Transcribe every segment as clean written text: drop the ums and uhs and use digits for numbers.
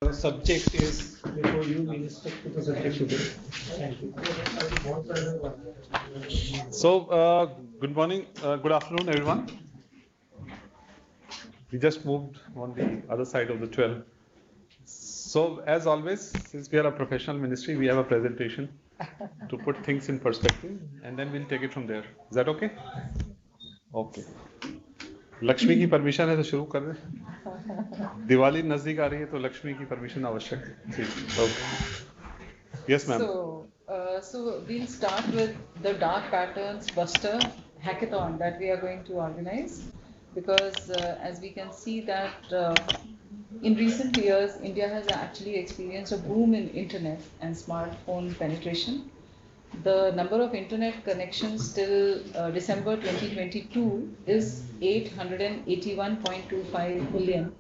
Subject is before you, we'll stick to the subject today. Thank you. So, good morning, good afternoon, everyone. We just moved on the other side of the 12. So, as always, since we are a professional ministry, we have a presentation to put things in perspective, and then we'll take it from there. Is that okay? Okay. Lakshmi की permission है तो शुरू कर रहे हैं. दिवाली नजदीक आ रही है तो लक्ष्मी की परमिशन आवश्यक है. ठीक. Okay. Yes, ma'am. So we'll start with the Dark Patterns Buster Hackathon that we are going to organize, because as we can see that in recent years, India has actually experienced a boom in internet and smartphone penetration. The number of internet connections till December 2022 is 881.25 million.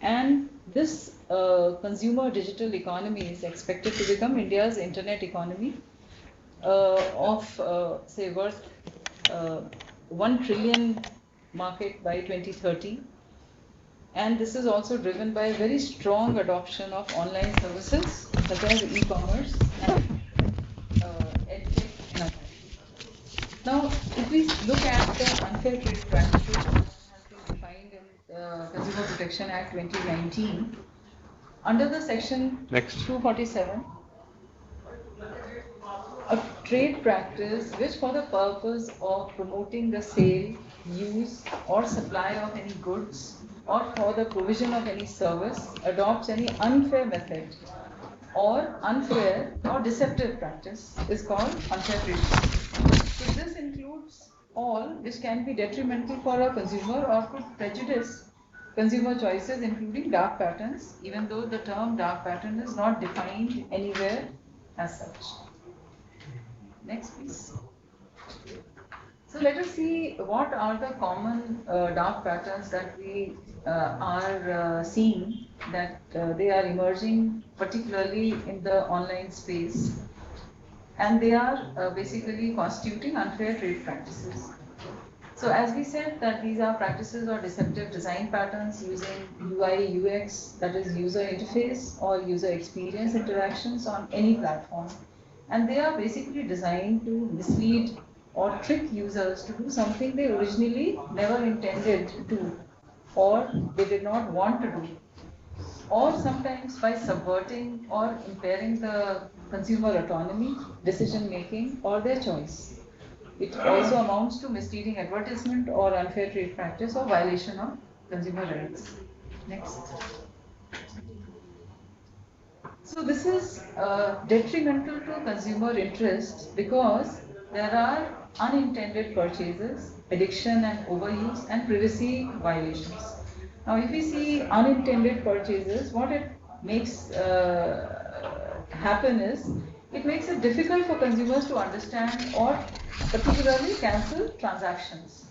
And this consumer digital economy is expected to become India's internet economy of, say, worth 1 trillion market by 2030. And this is also driven by very strong adoption of online services such as e-commerce and edtech in our country. Now, if we look at the unfair trade practices that has been defined in the Consumer Protection Act 2019, under the section Next. 247, a trade practice which for the purpose of promoting the sale, use or supply of any goods or for the provision of any service adopts any unfair method or unfair or deceptive practice is called unfair trade practice. So this includes all which can be detrimental for a consumer or could prejudice consumer choices, including dark patterns, even though the term dark pattern is not defined anywhere as such. Next, please. So let us see what are the common dark patterns that we are seeing, that they are emerging particularly in the online space, and they are basically constituting unfair trade practices. So as we said that these are practices or deceptive design patterns using UI UX, that is user interface or user experience interactions on any platform. And they are basically designed to mislead or trick users to do something they originally never intended to or they did not want to do, or sometimes by subverting or impairing the consumer autonomy, decision making or their choice. It also amounts to misleading advertisement or unfair trade practice or violation of consumer rights. Next. So this is detrimental to consumer interest because there are unintended purchases, addiction and overuse, and privacy violations. Now, if we see unintended purchases, what it makes happen is it makes it difficult for consumers to understand or particularly cancel transactions.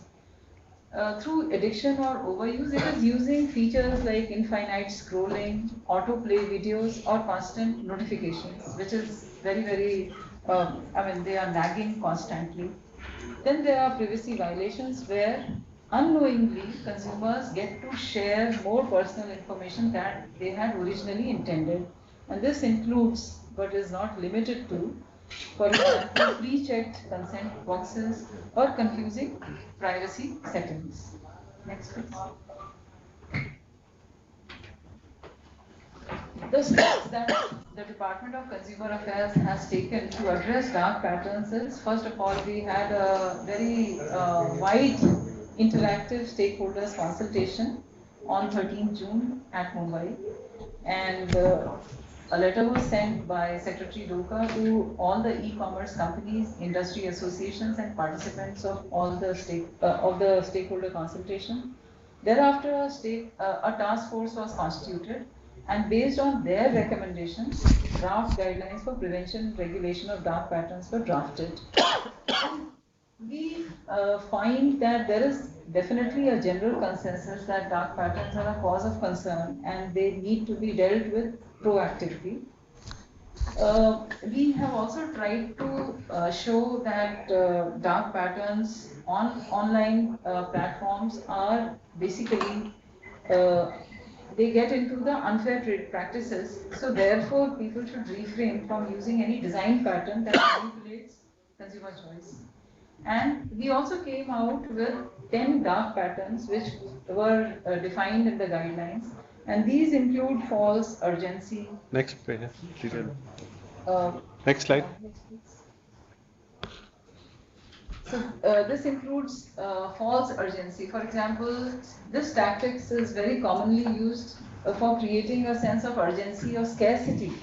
Through addiction or overuse, it is using features like infinite scrolling, autoplay videos, or constant notifications, which is very, they are nagging constantly. Then there are privacy violations where unknowingly consumers get to share more personal information than they had originally intended. And this includes, but is not limited to, for example, pre-checked consent boxes or confusing privacy settings. Next, please. The steps that the Department of Consumer Affairs has taken to address dark patterns is, first of all, we had a very wide interactive stakeholders consultation on 13 June at Mumbai, and a letter was sent by Secretary Doka to all the e-commerce companies, industry associations, and participants of all the stakeholder consultation. Thereafter, a task force was constituted, and based on their recommendations, draft guidelines for prevention and regulation of dark patterns were drafted. We find that there is definitely a general consensus that dark patterns are a cause of concern and they need to be dealt with proactively. We have also tried to show that dark patterns on online platforms are basically they get into the unfair trade practices. So therefore, people should refrain from using any design pattern that manipulates consumer choice. And we also came out with 10 dark patterns which were defined in the guidelines. And these include false urgency. Next page. Uh, Next slide. next, please. So this includes false urgency. For example, this tactics is very commonly used for creating a sense of urgency or scarcity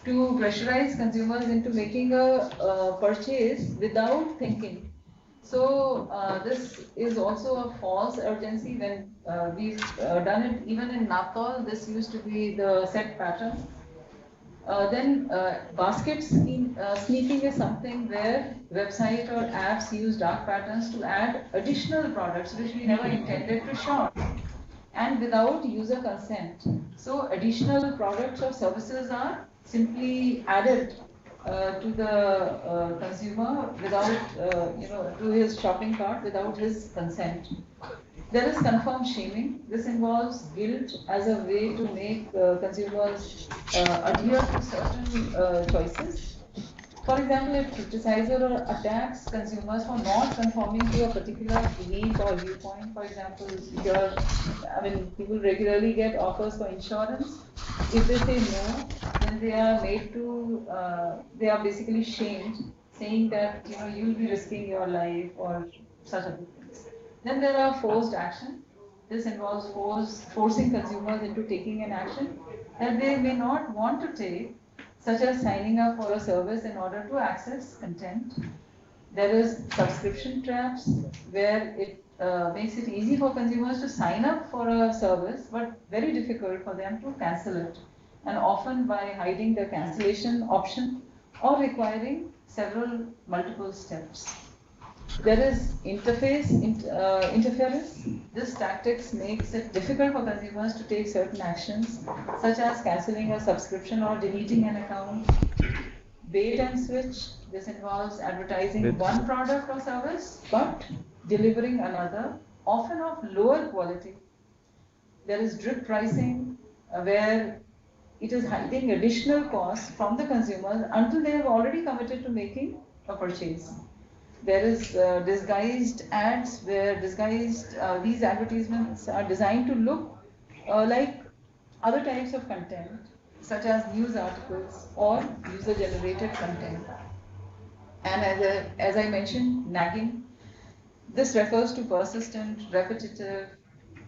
to pressurize consumers into making a purchase without thinking. So this is also a false urgency. When we've done it even in Natal, this used to be the set pattern. Then basket sneaking is something where website or apps use dark patterns to add additional products which we never intended to shop and without user consent. So additional products or services are simply added to the consumer without, to his shopping cart without his consent. There is confirmed shaming. This involves guilt as a way to make consumers adhere to certain choices. For example, if criticizer or attacks consumers for not conforming to a particular belief or viewpoint, for example, people regularly get offers for insurance. If they say no, then they are made to, they are basically shamed, saying that you'll be risking your life or such other things. Then there are forced action. This involves forcing consumers into taking an action that they may not want to take, such as signing up for a service in order to access content. There is subscription traps, where it makes it easy for consumers to sign up for a service, but very difficult for them to cancel it, and often by hiding the cancellation option or requiring multiple steps. There is interference. This tactics makes it difficult for consumers to take certain actions, such as cancelling a subscription or deleting an account. Bait and switch. This involves advertising one product or service, but delivering another, often of lower quality. There is drip pricing, where it is hiding additional costs from the consumers until they have already committed to making a purchase. There is disguised ads, where these advertisements are designed to look like other types of content, such as news articles or user-generated content. And as I mentioned, nagging. This refers to persistent, repetitive,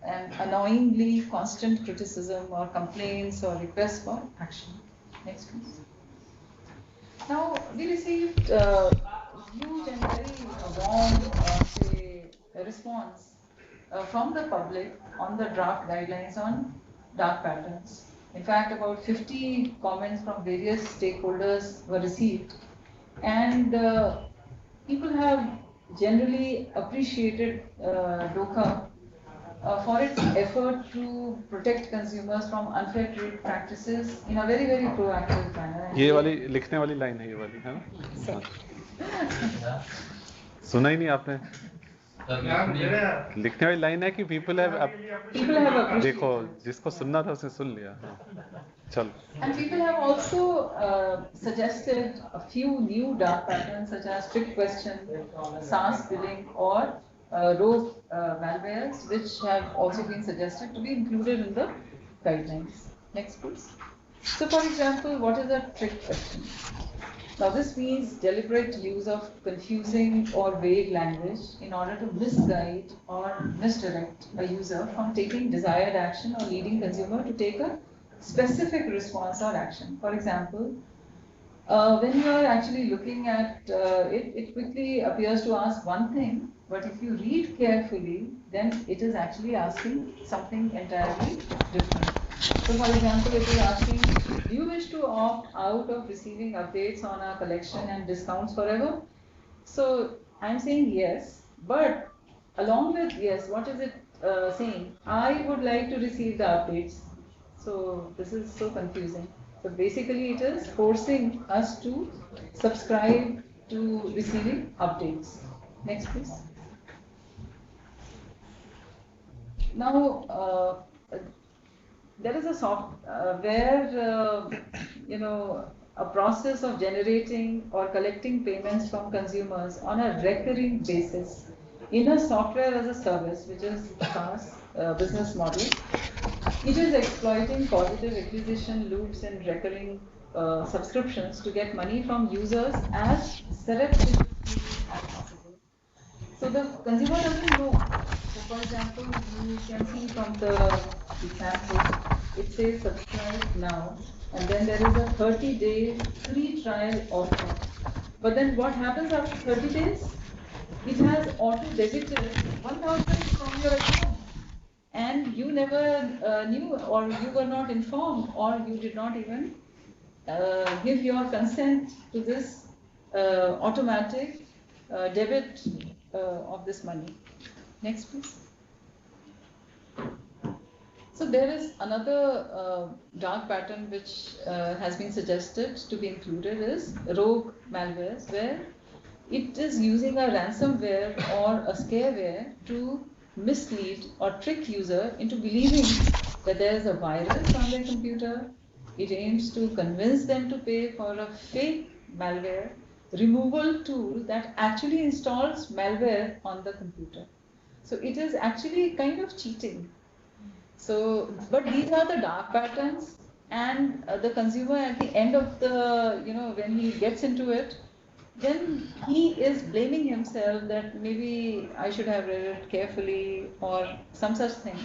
and annoyingly constant criticism or complaints or requests for action. Next, please. Now, we received huge and very warm response from the public on the draft guidelines on dark patterns. In fact, about 50 comments from various stakeholders were received, and people have generally appreciated DOCA for its effort to protect consumers from unfair trade practices in a very, very proactive manner. ये वाली लिखने वाली line है, ये वाली है ना? सुना ही नहीं आपने? लिखने वाली लाइन है कि people have appreciated. देखो, जिसको सुनना था उसने सुन लिया. चलो. And people have also suggested a few new dark patterns, such as trick question, SaaS billing, or rogue malwares, which have also been suggested to be included in the guidelines. Next, please. So, for example, what is a trick question? Now, this means deliberate use of confusing or vague language in order to misguide or misdirect a user from taking desired action or leading consumer to take a specific response or action. For example, when you are actually looking at it, it quickly appears to ask one thing, but if you read carefully, then it is actually asking something entirely different. So, for example, it is asking, do you wish to opt out of receiving updates on our collection and discounts forever? So, I'm saying yes, but along with yes, what is it saying? I would like to receive the updates. So, this is so confusing. So, basically, it is forcing us to subscribe to receiving updates. Next, please. Now, there is a a process of generating or collecting payments from consumers on a recurring basis in a software as a service, which is SaaS business model. It is exploiting positive acquisition loops and recurring subscriptions to get money from users as surreptitiously as possible. So the consumer doesn't know. So for example, you can see from the example, it says subscribe now, and then there is a 30-day free trial offer. But then what happens after 30 days? It has auto-debited 1,000 from your account. And you never knew, or you were not informed, or you did not even give your consent to this automatic debit of this money. Next, please. So there is another dark pattern which has been suggested to be included is rogue malwares, where it is using a ransomware or a scareware to mislead or trick user into believing that there is a virus on their computer. It aims to convince them to pay for a fake malware removal tool that actually installs malware on the computer. So it is actually kind of cheating. So, but these are the dark patterns, and the consumer at the end of the, when he gets into it, then he is blaming himself that maybe I should have read it carefully or some such thing.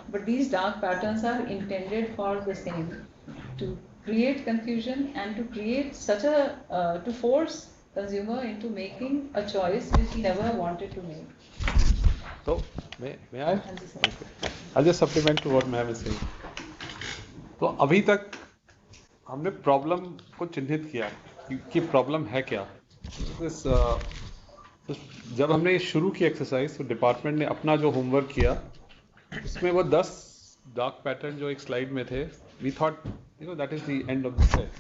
But these dark patterns are intended for the same, to create confusion and to create to force consumer into making a choice which he never wanted to make. So, may I? Okay. I'll just supplement to what ma'am is saying. तो अभी तक हमने problem को चिन्हित किया कि problem है क्या. तो जब हमने शुरू की एक्सरसाइज तो डिपार्टमेंट ने अपना जो होमवर्क किया उसमें वो 10 डार्क पैटर्न जो एक स्लाइड में थे, we thought that is the end of the set.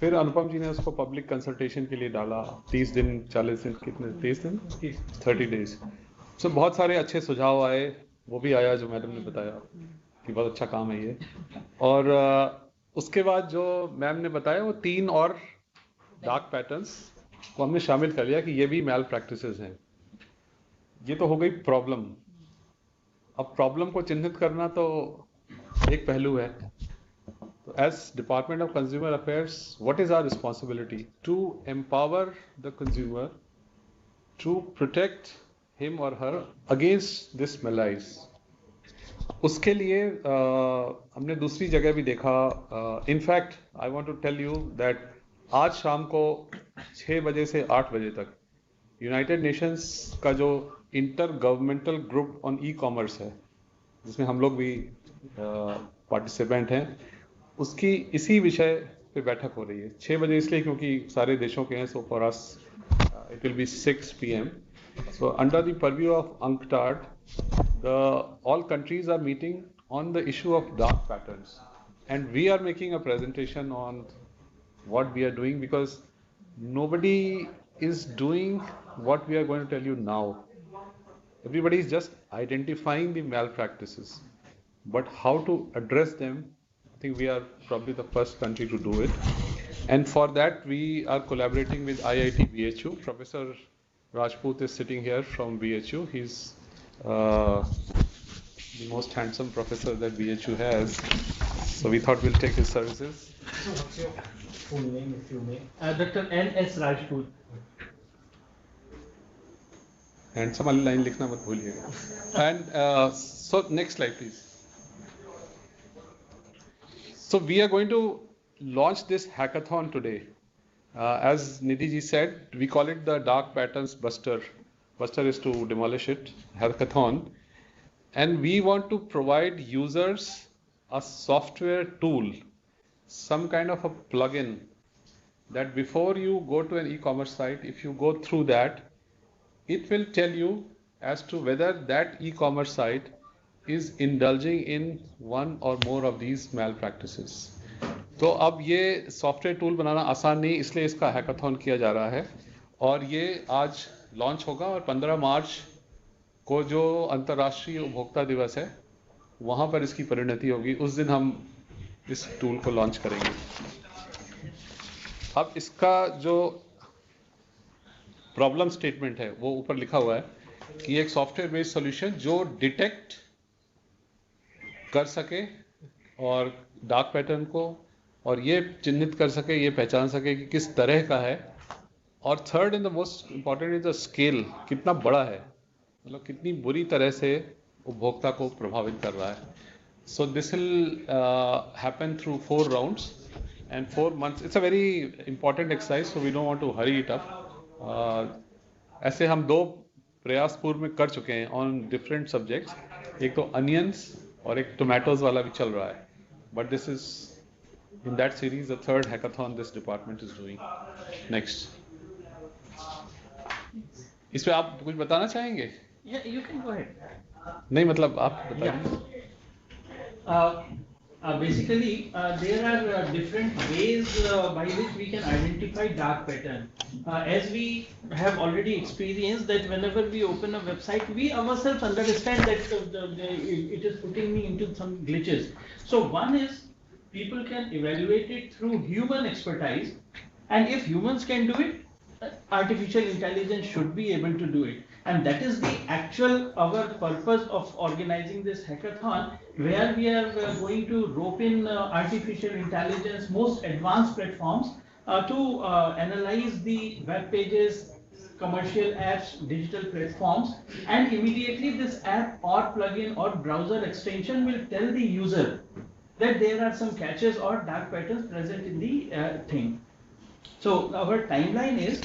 फिर अनुपम जी ने उसको पब्लिक कंसल्टेशन के लिए डाला. 30 दिन 40 दिन कितने 30 दिन 30 डेज. सो बहुत सारे अच्छे सुझाव आए. वो भी आया जो मैडम ने बताया कि बहुत अच्छा काम है ये. और उसके बाद जो मैम ने बताया वो 3 और डार्क पैटर्न्स को हमने शामिल कर लिया कि ये भी मैल प्रैक्टिसेस हैं. ये तो हो गई प्रॉब्लम. अब प्रॉब्लम को चिन्हित करना तो एक पहलू है. तो as department of consumer affairs what is our responsibility to empower the consumer to protect him और हर अगेंस्ट दिस मेलाइज. उसके लिए हमने दूसरी जगह भी देखा. In fact I want to tell you that आज शाम को 6 बजे से 8 बजे तक यूनाइटेड नेशंस का जो inter governmental group on e commerce है, जिसमें हम लोग भी पार्टिसिपेंट हैं, उसकी इसी विषय पे बैठक हो रही है. 6 बजे इसलिए क्योंकि सारे देशों के हैं. So for us it will be 6 PM. So under the purview of UNCTAD, all countries are meeting on the issue of dark patterns, and we are making a presentation on what we are doing, because nobody is doing what we are going to tell you now. Everybody is just identifying the malpractices, but how to address them, I think we are probably the first country to do it. And for that we are collaborating with IIT BHU. Professor Rajput is sitting here from BHU. He's the most handsome professor that BHU has. So we thought we'll take his services. So what's your full name, if you may? Dr. N.S. Rajput. Handsome वाली line लिखना मत भूलिएगा. And so next slide please. So we are going to launch this hackathon today. As Nidhi ji said, we call it the Dark Patterns Buster. Buster is to demolish it, hackathon. And we want to provide users a software tool, some kind of a plugin, that before you go to an e-commerce site, if you go through that, it will tell you as to whether that e-commerce site is indulging in one or more of these malpractices. तो अब ये software tool बनाना आसान नहीं, इसलिए इसका hackathon किया जा रहा है. और ये आज लॉन्च होगा और 15 मार्च को जो अंतर्राष्ट्रीय उपभोक्ता दिवस है वहाँ पर इसकी परिणति होगी, उस दिन हम इस टूल को लॉन्च करेंगे। अब इसका जो प्रॉब्लम स्टेटमेंट है वो ऊपर लिखा हुआ है कि एक सॉफ्टवेयर बेस्ड सॉल्यूशन जो डिटेक्ट कर सके और डार्क पैटर्न को और ये चिन्हित कर सके, ये पहचान सके कि किस तरह का है, और third and the most important is the scale, कितना बड़ा है, मतलब कितनी बुरी तरह से उपभोक्ता को प्रभावित कर रहा है। So this will happen through 4 rounds and 4 months. It's a very important exercise, so we don't want to hurry it up. ऐसे हम 2 प्रयास पूर्व में कर चुके हैं on different subjects. एक तो onions और एक tomatoes वाला भी चल रहा है. But this is in that series the 3rd hackathon this department is doing. Next. इस पे आप कुछ बताना चाहेंगे? Yeah, you can go ahead. नहीं, मतलब आप बताइए. Basically, there are different ways by which we can identify dark pattern. As we have already experienced that whenever we open a website, we ourselves understand that it is putting me into some glitches. So one is people can evaluate it through human expertise, and if humans can do it, artificial intelligence should be able to do it. And that is the actual our purpose of organizing this hackathon, where we are going to rope in artificial intelligence, most advanced platforms to analyze the web pages, commercial apps, digital platforms, and immediately this app or plugin or browser extension will tell the user that there are some catches or dark patterns present in the thing. So our timeline is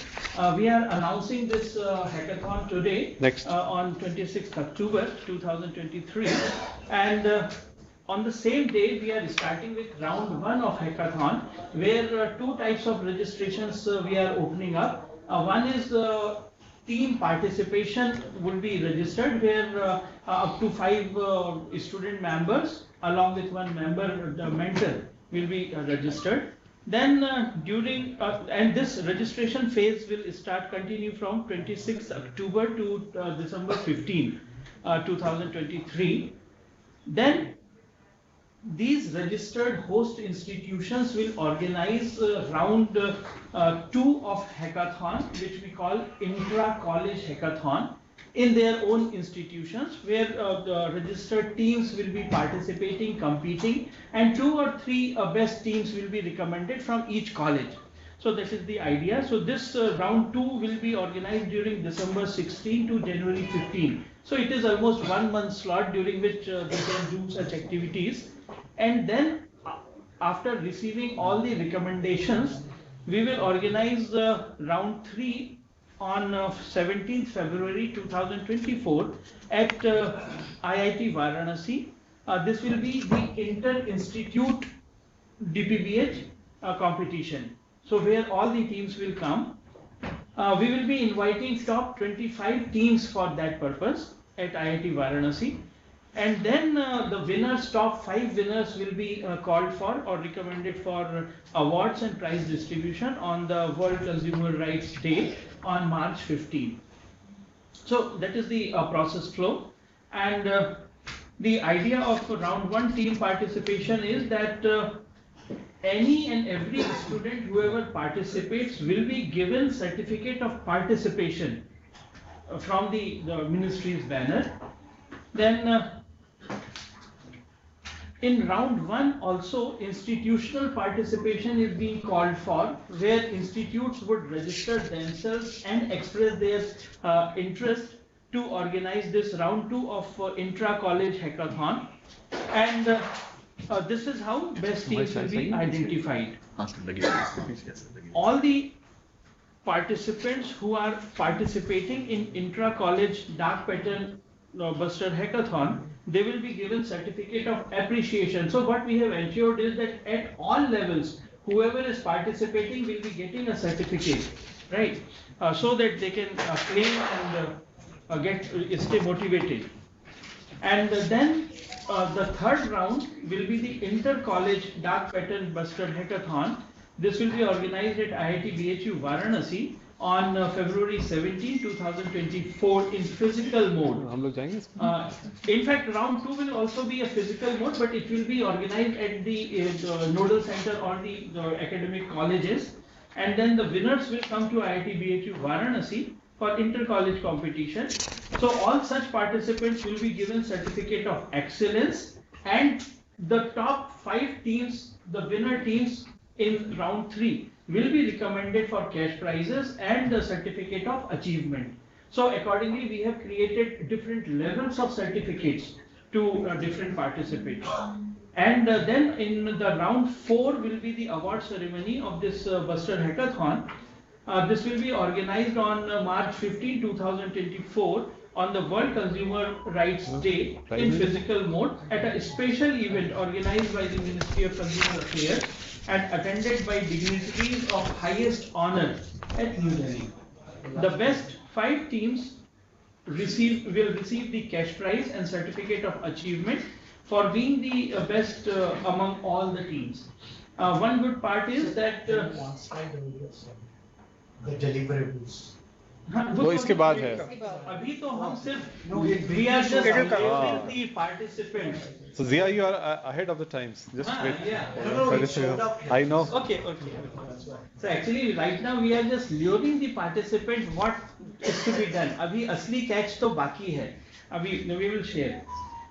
we are announcing this hackathon today on 26th October 2023, and on the same day we are starting with round 1 of hackathon, where 2 types of registrations we are opening up. One is team participation will be registered, where up to 5 student members along with 1 member mentor will be registered. Then during and this registration phase will continue from 26th October to December 15, 2023. Then these registered host institutions will organize round 2 of hackathon, which we call intra-college hackathon, in their own institutions, where the registered teams will be participating, competing, and 2 or 3 best teams will be recommended from each college. So this is the idea. So this round 2 will be organized during December 16 to January 15. So it is almost 1 month slot during which they can do such activities. And then after receiving all the recommendations, we will organize round 3 on 17th February 2024 at IIT Varanasi. This will be the inter-institute DPBH competition. So where all the teams will come. We will be inviting top 25 teams for that purpose at IIT Varanasi. And then the winners, top 5 winners will be called for or recommended for awards and prize distribution on the World Consumer Rights Day on March 15. So that is the process flow. And the idea of round 1 team participation is that any and every student, whoever participates, will be given certificate of participation from the ministry's banner. Then in round 1 also institutional participation is being called for, where institutes would register themselves and express their interest to organize this round 2 of intra-college hackathon. And this is how best teams will be identified. All the participants who are participating in intra-college dark pattern buster hackathon, they will be given certificate of appreciation. So what we have ensured is that at all levels, whoever is participating will be getting a certificate, right? So that they can claim and stay motivated. And then the third round will be the inter-college dark pattern buster hackathon. This will be organized at IIT BHU Varanasi, on February 17, 2024 in physical mode. हम लोग जाएंगे इसमें? In fact, round 2 will also be a physical mode, but it will be organized at the nodal center or the academic colleges. And then the winners will come to IIT BHU Varanasi for inter-college competition. So all such participants will be given certificate of excellence, and the top 5 teams, the winner teams in round 3 will be recommended for cash prizes and the certificate of achievement. So accordingly, we have created different levels of certificates to different participants. And then in the round 4 will be the award ceremony of this Buster Hackathon. This will be organized on March 15, 2024 on the World Consumer Rights Day in physical mode at a special event organized by the Ministry of Consumer Affairs and attended by dignitaries of highest honor at New Delhi. The best 5 teams will receive the cash prize and certificate of achievement for being the best among all the teams. One good part is that one slide over the deliverables. वो इसके बाद है. अभी तो हम सिर्फ we are just giving the participants. So Zia, you are ahead of the times. Just wait. Yeah. No, it showed up. I know. Okay. So actually right now we are just luring the participant what is to be done. अभी असली catch तो बाकी है. अभी we will share.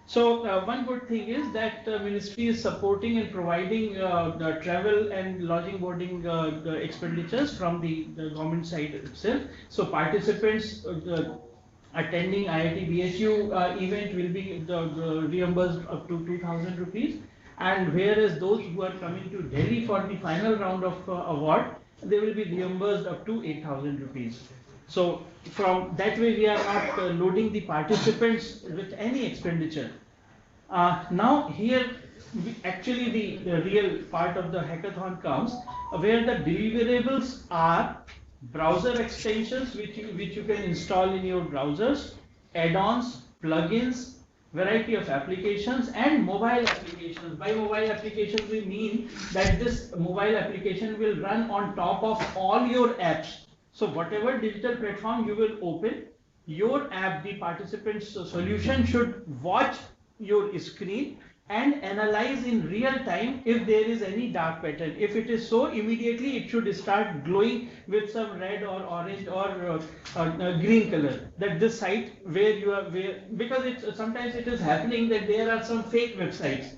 So one good thing is that ministry is supporting and providing the travel and lodging boarding the expenditures from the government side itself. So participants attending IIT BHU event will be reimbursed up to 2,000 rupees, and whereas those who are coming to Delhi for the final round of award, they will be reimbursed up to 8,000 rupees. So from that way we are not loading the participants with any expenditure. Now here actually the real part of the hackathon comes, where the deliverables are browser extensions which you can install in your browsers, add-ons, plugins, variety of applications, and mobile applications. By mobile applications we mean that this mobile application will run on top of all your apps. So whatever digital platform you will open, your app, the participant's solution should watch your screen and analyze in real time if there is any dark pattern. If it is so, immediately it should start glowing with some red or orange or green color. That this site where you are, because sometimes it is happening that there are some fake websites.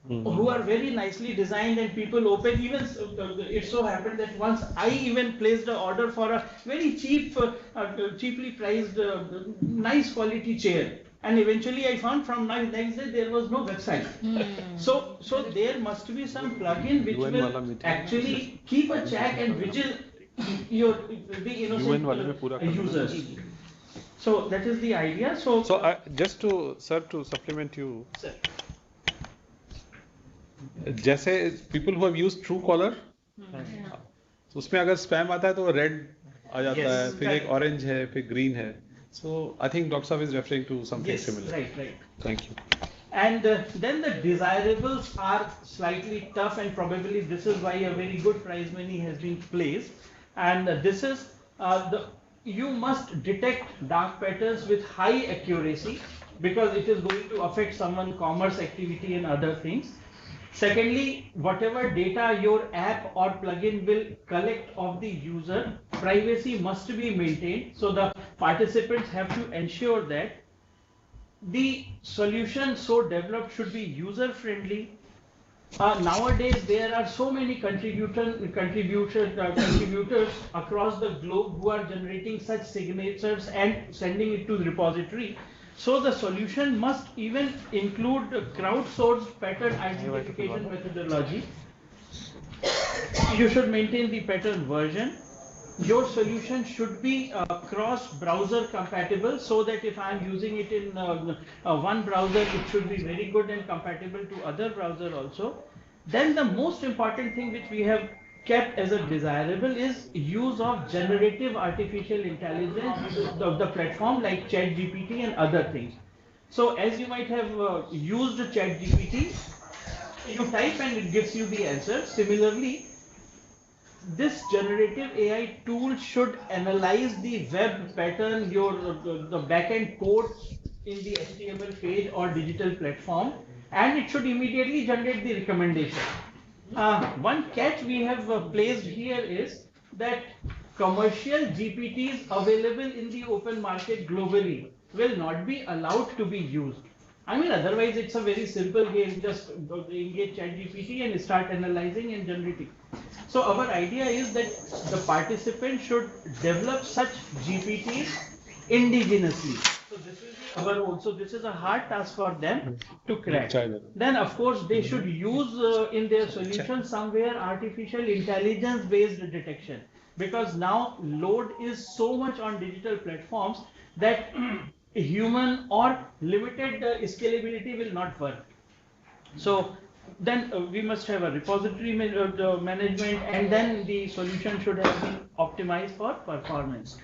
Who are very nicely designed and people open. Even it so happened that once I even placed an order for a very cheaply priced nice quality chair, and eventually I found from next day there was no website. So there must be some plugin which will actually keep a check and vigil the innocent users. So that is the idea. So just to supplement you. Sir. जैसे people who have used Truecaller, तो उसमें अगर spam आता है तो वो red आ जाता है, फिर एक orange है, फिर green है. So I think Dr. Saab is referring to something similar. Right. Thank you. And then the desirables are slightly tough, and probably this is why a very good prize money has been placed. And this is you must detect dark patterns with high accuracy, because it is going to affect someone's commerce activity and other things. Secondly, whatever data your app or plugin will collect of the user, privacy must be maintained. So the participants have to ensure that the solution so developed should be user friendly. Nowadays there are so many contributors across the globe who are generating such signatures and sending it to the repository. So the solution must even include crowdsourced pattern identification methodology. You should maintain the pattern version. Your solution should be cross-browser compatible, so that if I am using it in one browser, it should be very good and compatible to other browser also. Then the most important thing which we have kept as a desirable is use of generative artificial intelligence of the platform like ChatGPT and other things. So as you might have used ChatGPT, you type and it gives you the answer. Similarly, this generative AI tool should analyze the web pattern, the backend code in the HTML page or digital platform, and it should immediately generate the recommendation. One catch we have placed here is that commercial GPTs available in the open market globally will not be allowed to be used. I mean, otherwise it's a very simple game, just engage ChatGPT and start analyzing and generating. So our idea is that the participants should develop such GPTs indigenously. So this will be our own. So this is a hard task for them to crack. Then of course they should use in their solution somewhere artificial intelligence based detection, because now load is so much on digital platforms that human or limited scalability will not work. So then we must have a repository management, and then the solution should have been optimized for performance.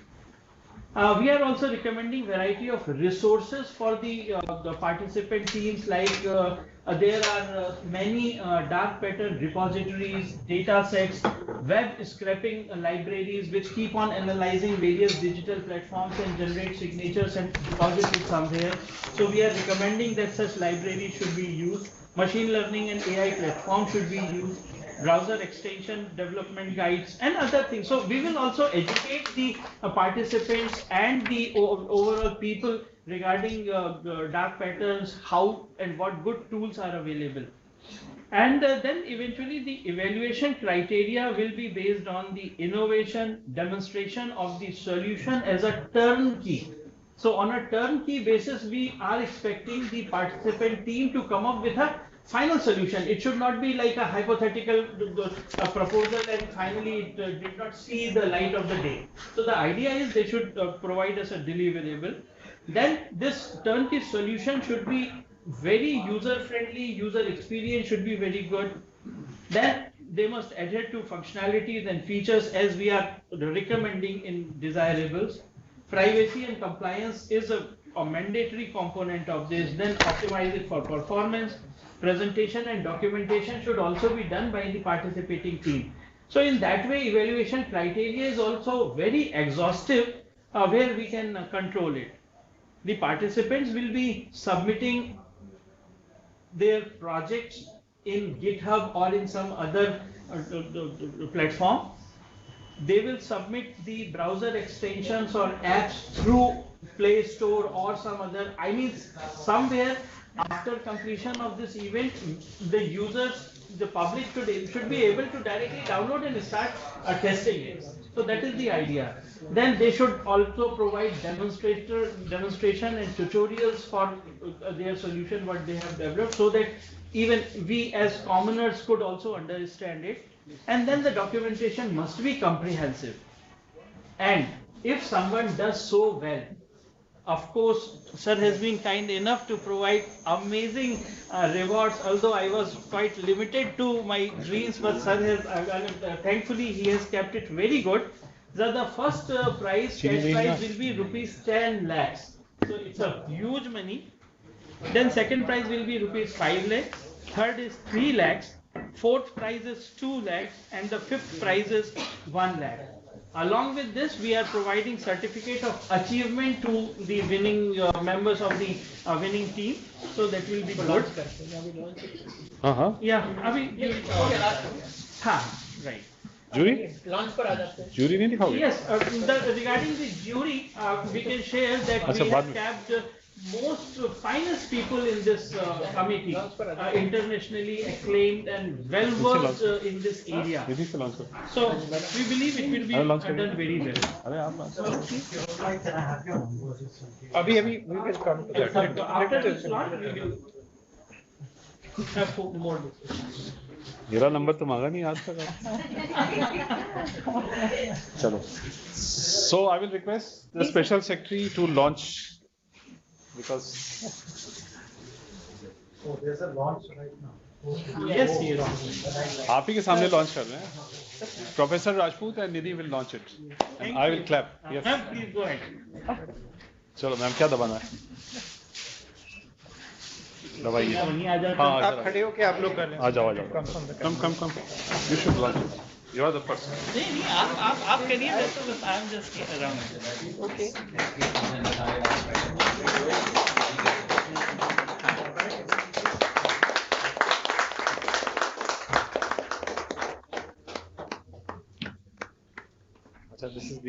We are also recommending variety of resources for the participant teams, like there are many dark pattern repositories, data sets, web scraping libraries which keep on analyzing various digital platforms and generate signatures and deposit it somewhere. So we are recommending that such libraries should be used. Machine learning and AI platform should be used. Browser extension development guides and other things. So we will also educate the participants and the overall people regarding dark patterns, how and what good tools are available. And then eventually the evaluation criteria will be based on the innovation, demonstration of the solution as a turnkey. So on a turnkey basis, we are expecting the participant team to come up with a final solution. It should not be like a hypothetical proposal and finally it did not see the light of the day. So the idea is they should provide us a deliverable. Then this turnkey solution should be very user friendly, user experience should be very good. Then they must adhere to functionalities and features as we are recommending in desirables. Privacy and compliance is a mandatory component of this. Then optimize it for performance. Presentation and documentation should also be done by the participating team. So in that way, evaluation criteria is also very exhaustive, where we can control it. The participants will be submitting their projects in GitHub or in some other platform. They will submit the browser extensions or apps through Play Store or some other. I mean, somewhere after completion of this event, the users, the public should be able to directly download and start testing it. So that is the idea. Then they should also provide demonstration and tutorials for their solution, what they have developed, so that even we as commoners could also understand it. And then the documentation must be comprehensive. And if someone does so well, of course, sir has been kind enough to provide amazing rewards, although I was quite limited to my dreams, but sir has, thankfully, he has kept it very good. So the first prize, cash prize will be rupees 10 lakhs. So it's a huge money. Then second prize will be rupees 5 lakhs. Third is 3 lakhs. Fourth prize is 2 lakhs. And the fifth prize is 1 lakh. Along with this, we are providing certificate of achievement to the winning members of the winning team. So that will be good. Yeah. Right. Jury? Jury नहीं दिखाओगे? Yes. Regarding the jury, we can share that we have capped most finest people in this committee, internationally acclaimed and well versed in this area. So we believe it will be done very well. We will come to that. After this launch, we will have more discussions. मेरा number तो मांगा नहीं आज तक चलो. So I will request the special secretary to launch, because there's a launch right now. Yes, yes. आप ही के सामने launch कर रहे हैं. Professor Rajput and Nidhi will launch it, and I will clap. Yes. Ma'am, please go ahead. चलो ma'am, क्या दबाना है? दबाइए. हाँ, आप खड़े हो के आप लोग कर रहे हैं. आ जाओ. Come. You should launch it. You are the person. नहीं आप करिए मैं तो बस I'm just around. Okay. Achha, this is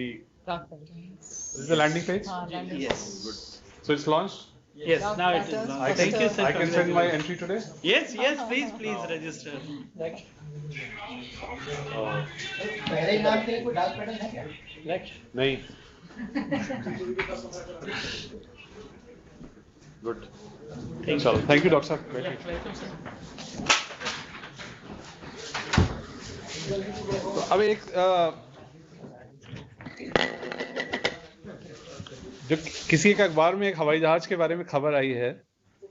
the landing page. Landing. Yes. Good. So it's launched. Yes. Now it is Patterns, launched. I can, Thank you, sir. I can send my entry today. Yes, please register. Next. Oh, पहले ही नाम के लिए कोई dark pattern है क्या? Next. nahi. Good. Chalo, thank you, Doctor. Yeah, welcome, sir. तो अब एक जो किसी एक अखबार में एक हवाई जहाज के बारे में खबर आई है.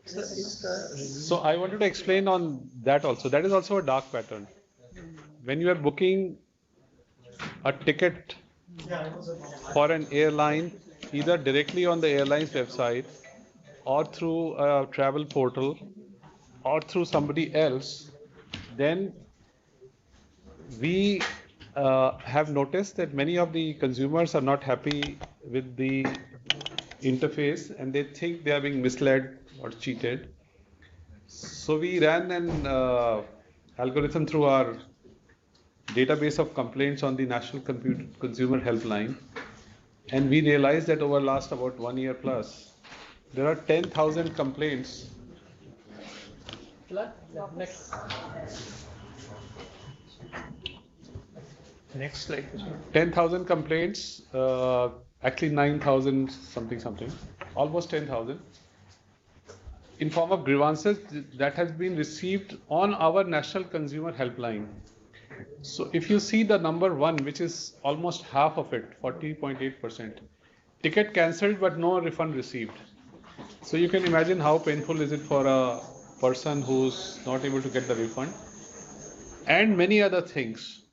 So I wanted to explain on that also. That is also a dark pattern. When you are booking a ticket for an airline, either directly on the airline's website or through a travel portal or through somebody else, then we have noticed that many of the consumers are not happy with the interface and they think they are being misled or cheated. So we ran an algorithm through our database of complaints on the National Consumer Helpline, and we realized that over last about 1 year plus, there are 10,000 complaints. Next. Next slide. 10,000 complaints, actually 9,000 something, almost 10,000, in form of grievances that has been received on our National Consumer Helpline. So if you see the number 1, which is almost half of it, 40.8%, ticket cancelled but no refund received. So you can imagine how painful is it for a person who's not able to get the refund. And many other things.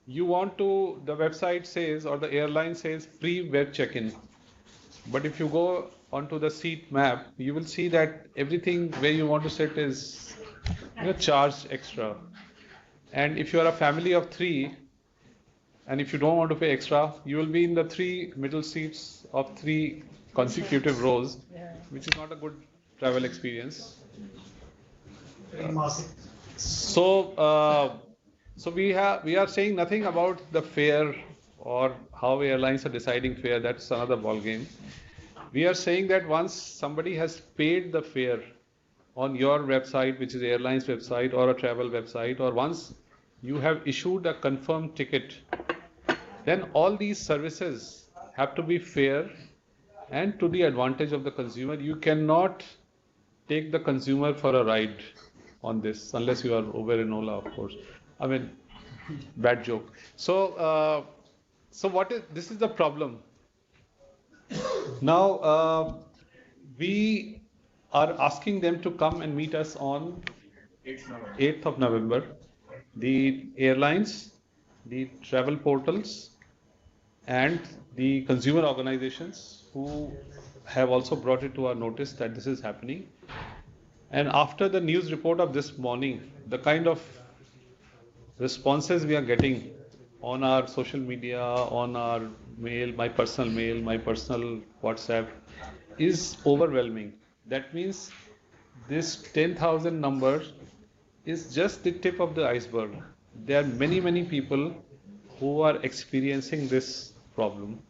You want to, the website says or the airline says free web check-in. But if you go onto the seat map, you will see that everything where you want to sit is charged extra. And if you are a family of 3, and if you don't want to pay extra, you will be in the 3 middle seats of 3 consecutive rows, which is not a good travel experience. So we are saying nothing about the fare or how airlines are deciding fare. That's another ball game. We are saying that once somebody has paid the fare on your website, which is airline's website or a travel website, or once you have issued a confirmed ticket, then all these services have to be fair and to the advantage of the consumer. You cannot take the consumer for a ride on this unless you are Uber and Ola, of course. I mean, bad joke. So this is the problem. Now, we are asking them to come and meet us on 8th of November. The airlines, the travel portals, and the consumer organizations who have also brought it to our notice that this is happening. And after the news report of this morning, the kind of responses we are getting on our social media, on our mail, my personal WhatsApp, is overwhelming. That means this 10,000 number is just the tip of the iceberg. There are many people who are experiencing this problem.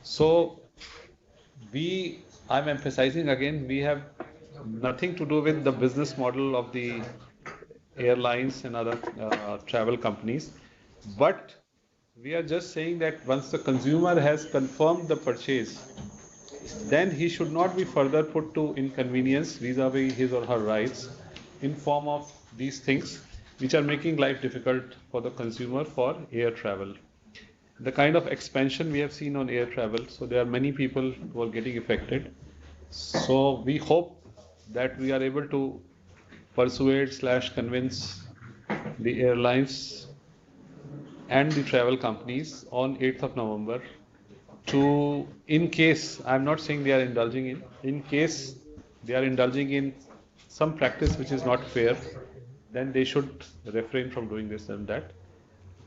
So I'm emphasizing again, we have nothing to do with the business model of the airlines and other travel companies, but we are just saying that once the consumer has confirmed the purchase, then he should not be further put to inconvenience vis-a-vis his or her rights in form of these things which are making life difficult for the consumer for air travel. The kind of expansion we have seen on air travel, so there are many people who are getting affected. So we hope that we are able to persuade/convince the airlines and the travel companies on 8th of November to, in case, I'm not saying they are indulging in case they are indulging in some practice which is not fair, then they should refrain from doing this and that.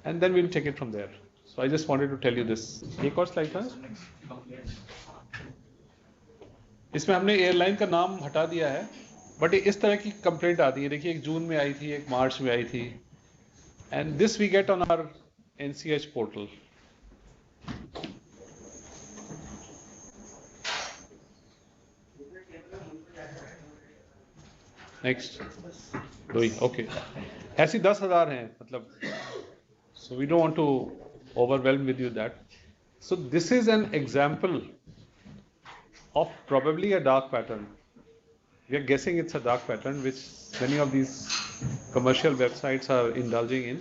and then we'll take it from there. So I just wanted to tell you this. एक और slide था इसमें हमने airline का नाम हटा दिया है, बट इस तरह की कंप्लेंट आती है. देखिए एक जून में आई थी, एक मार्च में आई थी, and this we get on our NCH portal. Next okay, ऐसी 10,000 हैं मतलब. So we don't want to overwhelm with you that. So this is an example of probably a dark pattern. We are guessing it's a dark pattern which many of these commercial websites are indulging in,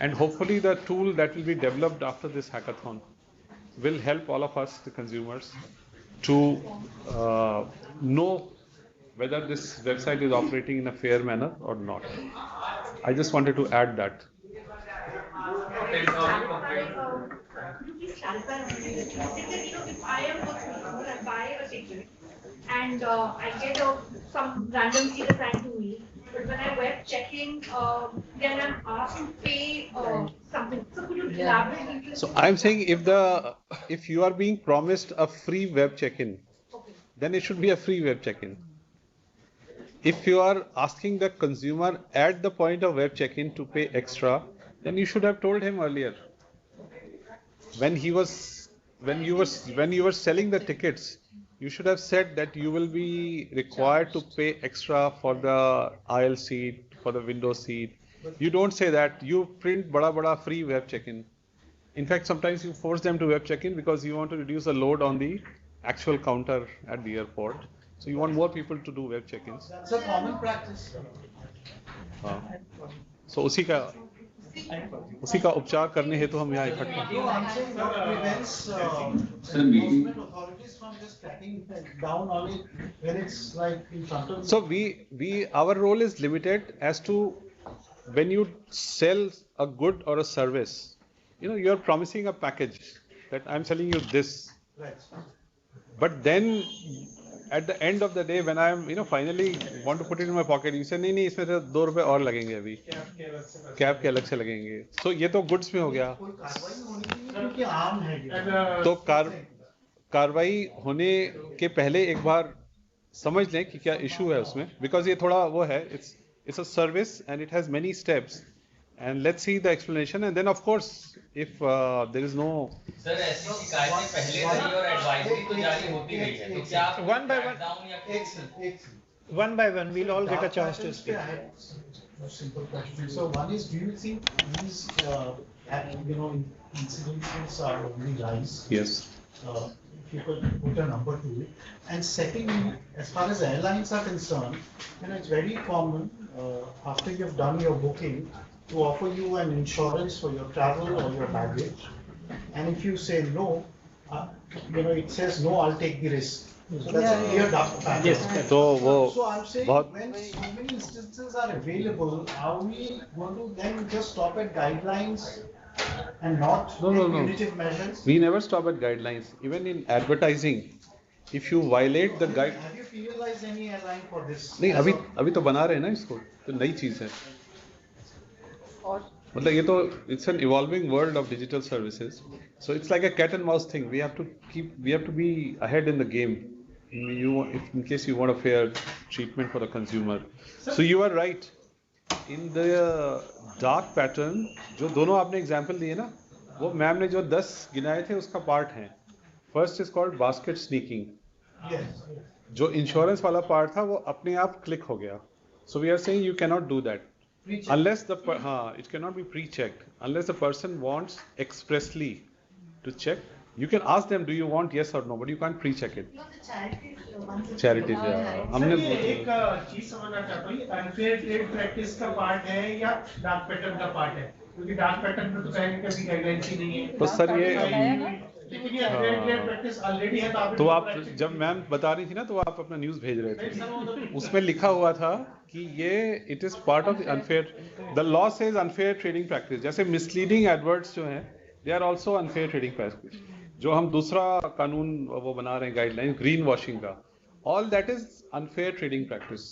and hopefully the tool that will be developed after this hackathon will help all of us, the consumers, to know whether this website is operating in a fair manner or not. I just wanted to add that. Could you please clarify on this? If I am a consumer, I buy a ticket and I get some random seat assigned to me, but when I web check-in, then I'm asked to pay something. So could you elaborate a little? So I'm saying if you are being promised a free web check-in, then it should be a free web check-in. If you are asking the consumer at the point of web check-in to pay extra, then you should have told him earlier. When you were selling the tickets, you should have said that you will be required to pay extra for the aisle seat, for the window seat. You don't say that. You print bada free web check-in. In fact, sometimes you force them to web check-in because you want to reduce the load on the actual counter at the airport. So you want more people to do web check-ins. That's a common practice. So उसी का उपचार करने हेतु हम यहाँ इकट्ठा हैं. No, I'm saying what prevents enforcement authorities from just cracking down on it when it's like in front of So our role is limited as to when you sell a good or a service. You are promising a package that I'm selling you this. Right. But then at the end of the day, when I'm finally want to put it in my pocket, you say नहीं इसमें से ₹2 और लगेंगे अभी, cab के अलग से लगेंगे. So ये तो गुड्स में हो गया. कोई कार्रवाई होनी चाहिए क्योंकि आम है ये. तो कार्रवाई होने के पहले एक बार समझ लें कि क्या इशू है उसमें, बिकॉज ये थोड़ा वो है, it's a service and it has many steps, and let's see the explanation, and then of course if there is no. Sir ऐसी शिकायतें पहले रही और एडवाइजरी तो जारी होती गई है, तो क्या आप One by one. down या एक One by one, we'll all get a chance to patterns speak. पे I have a simple question. So one is, do you think these incidences are on the rise? Yes. If you could put a number to it. And secondly, as far as airlines are concerned, it's very common after you've done your booking to offer you an insurance for your travel or your baggage. And if you say no, it says no, I'll take the risk. So that's a clear dark pattern. Yes. तो वो So I'm saying बहुत when so many instances are available, are we going to then just stop at guidelines and not No. take punitive measures? We never stop at guidelines. Even in advertising, if you violate the guide. Have you penalized any airline for this? नहीं, अभी तो बना रहे हैं ना इसको, तो नई चीज है. और मतलब ये तो it's an evolving world of digital services. So it's like a cat and mouse thing. We have to be ahead in the game. In case you want a fair treatment for the consumer. So you are right. In the dark pattern, जो दोनों आपने example दिए ना, वो ma'am ने जो 10 गिनाए थे उसका part है. First is called basket sneaking. Yes. जो insurance वाला part था वो अपने आप click हो गया. So we are saying you cannot do that. Pre-check. Unless it cannot be pre-checked. Unless the person wants expressly to check. You can ask them, do you want yes or no, but you can't pre-check it. No, the charities. Charities, हमने एक चीज समझना चाहता हूँ, unfair trade practice का part है या dark pattern का पार्ट है, क्योंकि डार्क पैटर्न में तो कहीं कभी गाइडलाइंस ही नहीं है. तो सर ये लेकिन ये अनफेयर ट्रेड प्रैक्टिस ऑलरेडी है, तो आप जब मैम बता रही थी ना, तो आप अपना न्यूज़ भेज रहे थे, उसमें लिखा हुआ था कि ये it is part of the unfair, the law says unfair trading practice. जैसे मिसलीडिंग एडवर्ट्स जो हैं, they are also unfair trading practice. जो हम दूसरा कानून वो बना रहे हैं गाइडलाइन ग्रीन वॉशिंग का, all that is unfair trading practice,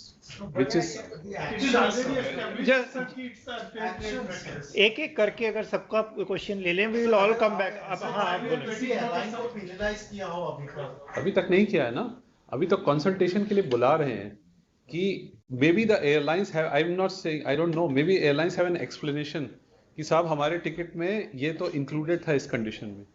which is It is already established, Just- sir, कि it's a fair trade practice. एक एक करके अगर सबका क्वेश्चन ले लें, we will all come back. अब हाँ आप बोलें. किसी एयरलाइन को penalize किया हो अभी तक? अभी तक नहीं किया है ना, अभी तो कंसल्टेशन के लिए बुला रहे हैं कि may be the airlines have, I am not saying, I don't know, may be airlines have an explanation कि साहब हमारे टिकट में ये तो इंक्लूडेड था इस कंडीशन में.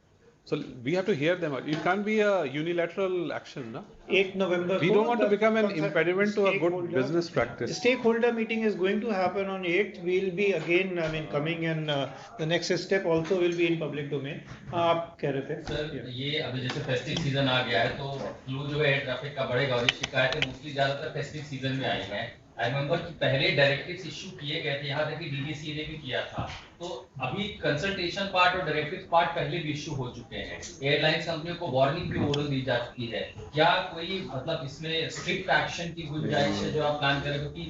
So we have to hear them out. It can't be a unilateral action, na? 8 November. We don't want to become an impediment to a good business practice. Stakeholder meeting is going to happen on 8th. We'll be again, I mean, coming and the next step also will be in public domain. आप कह रहे थे? Sir ये अभी जैसे festive season आ गया है तो फ्लो जो है ट्रैफिक का बढ़ेगा और ये शिकायतें मोस्टली ज्यादातर फेस्टिव सीजन में आई हैं. आई रिमेम्बर कि पहले डायरेक्टिव्स इशू किए गए थे, यहाँ तक कि डीडीसी ने भी किया था. तो अभी कंसल्टेशन पार्ट और डायरेक्टिव पार्ट पहले भी इशू हो चुके हैं. एयरलाइंस कंपनियों को वार्निंग भी ओरल दी जा चुकी है. क्या कोई मतलब इसमें स्ट्रिक्ट एक्शन की गुंजाइश है जो आप प्लान करें, क्योंकि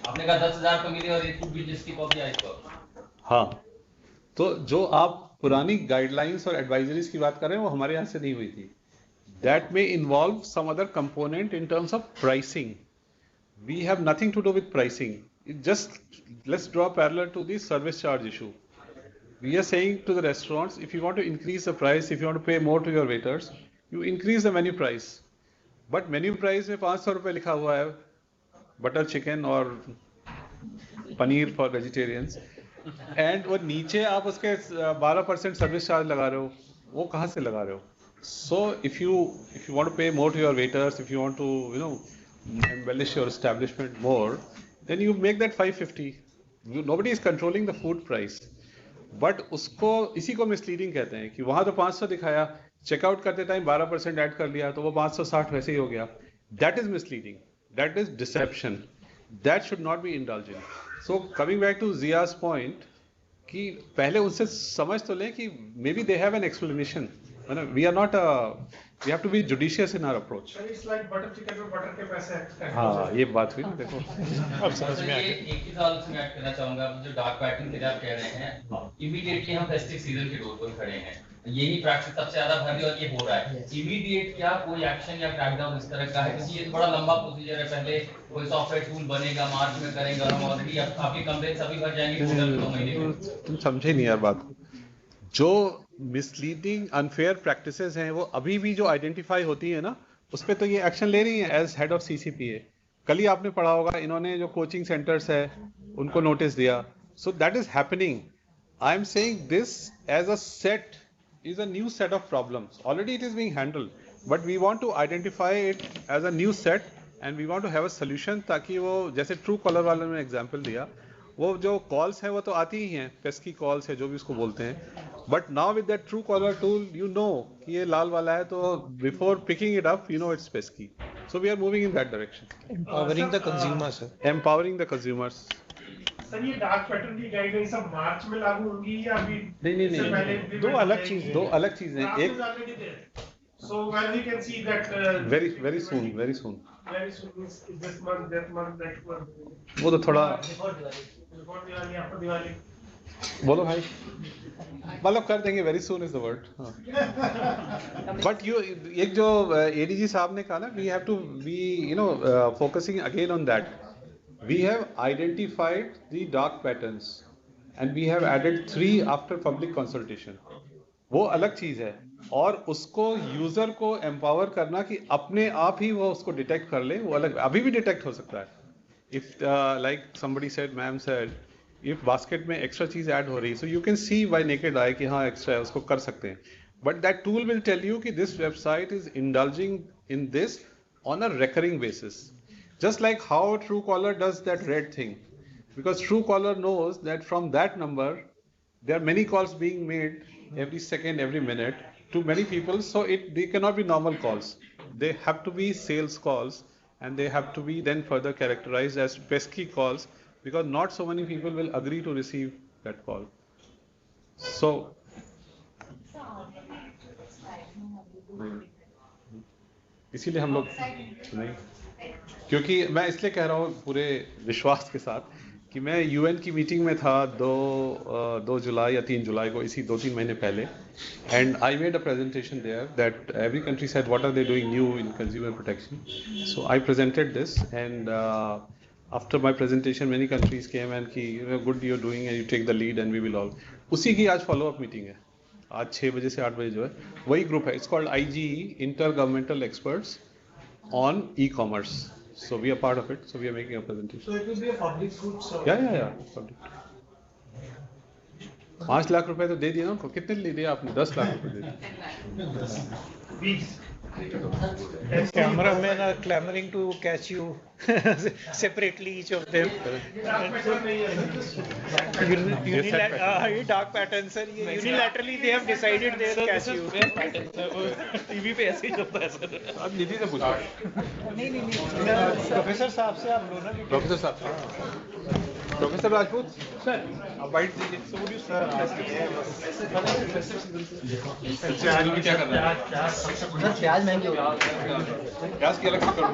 आपने कहा 10,000 तो मिले और एक भी जीएसटी को भी आई तो. हाँ, तो जो आप पुरानी गाइडलाइंस और एडवाइजरीज की बात कर रहे हैं वो हमारे यहाँ से नहीं हुई थी. That may involve some other component in terms of pricing. We have nothing to do with pricing. It just, let's draw parallel to the service charge issue. We are saying to the restaurants, if you want to increase the price, if you want to pay more to your waiters, you increase the menu price. But menu price में 500 रुपए लिखा हुआ है butter chicken और paneer for vegetarians, and वो नीचे आप उसके 12% सर्विस चार्ज लगा रहे हो. वो कहाँ से लगा रहे हो? So if you want to pay more to your waiters, if you want to embellish your establishment more, then you make that 550. Nobody is controlling the food price. But उसको इसी को misleading कहते हैं कि वहाँ तो 500 दिखाया, चेकआउट करते टाइम 12% ऐड कर लिया तो वो 560 वैसे ही हो गया. That is misleading. That is deception. That should not be indulged in. So coming back to Zia's point, कि पहले उनसे समझ तो लें कि maybe they have an explanation. We are not we have to be judicious in our approach. Sir, it's like butter chicken में butter के पैसे. हाँ, ये बात हुई ना, देखो अब समझ में आ ये गया. एक ही सवाल से मैं ऐड करना चाहूंगा. जो डार्क पैटर्न के लिए आप कह रहे हैं, इमीडिएटली हम फेस्टिव सीजन के डोर पर खड़े हैं, यही प्रैक्टिस सबसे ज्यादा भरी और ये हो रहा है. इमीडिएट क्या कोई एक्शन या क्रैकडाउन इस तरह का है, क्योंकि ये तो बड़ा लंबा प्रोसीजर है. पहले कोई सॉफ्टवेयर टूल बनेगा, मार्च में करेंगे, हम ऑलरेडी आपकी कंप्लेंट्स अभी भर जाएंगे 2 महीने में. तुम समझे नहीं यार बात को. जो मिसलीडिंग अनफेयर प्रैक्टिसेस हैं वो अभी भी जो आइडेंटिफाई होती है ना, उस पर तो ये एक्शन ले रही है एज हेड ऑफ सीसीपीए. कल ही आपने पढ़ा होगा, इन्होंने जो कोचिंग सेंटर्स है उनको नोटिस दिया. So that is happening. I am saying this as a set is a new set of problems. Already it is being handled, but we want to identify it as a new set and we want to have a solution ताकि वो जैसे true collar वाले ने example दिया, वो जो calls हैं वो तो आती ही हैं, पेस्की कॉल्स है जो भी उसको बोलते हैं. But now with that Truecaller tool you know कि ये लाल वाला है, तो before picking it up you know it's pesky. So we are moving in that direction. Empowering the consumers. Empowering the consumers. Sir ये dark pattern की guidelines सब March में लागू होंगी या अभी? नहीं. दो अलग चीजें. दो अलग चीजें. एक So when we can see that very soon. very soon is this month, that month, next month. वो तो थोड़ा Before Diwali, after Diwali. बोलो भाई. मतलब कर देंगे. Very soon is the word. But you एक जो एडीजी साहब ने कहा ना, we have to be focusing again on that. We have identified the dark patterns and we have added 3 after public consultation. वो अलग चीज है, और उसको यूजर को एम्पावर करना कि अपने आप ही वो उसको डिटेक्ट कर ले, वो अलग. अभी भी डिटेक्ट हो सकता है. If like somebody said, ma'am said, if basket में एक्स्ट्रा चीज ऐड हो रही, so you can see by naked eye कि हाँ एक्स्ट्रा है, उसको कर सकते हैं. But that tool will tell you कि this website is indulging in this on a recurring basis. Just like how Truecaller does that red thing, because Truecaller knows that from that number there are many calls being made every second, every minute to many people, so they cannot be normal calls. They have to be sales calls, and they have to be then further characterized as pesky calls, because not so many people will agree to receive that call. So इसीलिए हम लोग नहीं, क्योंकि मैं इसलिए कह रहा हूँ पूरे विश्वास के साथ कि मैं यूएन की मीटिंग में था 2 जुलाई या 3 जुलाई को, इसी 2-3 महीने पहले, and I made a presentation there that every country said what are they doing new in consumer protection. So I presented this and after my presentation many countries came and कि good you are doing and you take the lead and we will all. उसी की आज follow up meeting है, आज 6 बजे से 8 बजे जो है वही ग्रुप है. It's called IGE, inter governmental experts on e-commerce. So we are part of it. So we are making a presentation. So it will be a public good service. Yeah. Public. 5 lakh रुपए तो दे दिए ना उनको. कितने ले दिए आपने? 10 लाख रुपए दे दिए. Cameramen are clamoring to catch you separately, each of them. Dark pattern, sir. Unilaterally they have decided they will catch you. TV पे ऐसे ही चलता है सर. अब निधि से पूछो. प्रोफेसर साहब से आप लो ना. प्रोफेसर साहब. प्रोफेसर राजपूत सर, आप बाइट दीजिए. So would you sir क्या कर रहे हैं? प्याज महंगे हो गए. प्याज की अलग से करो.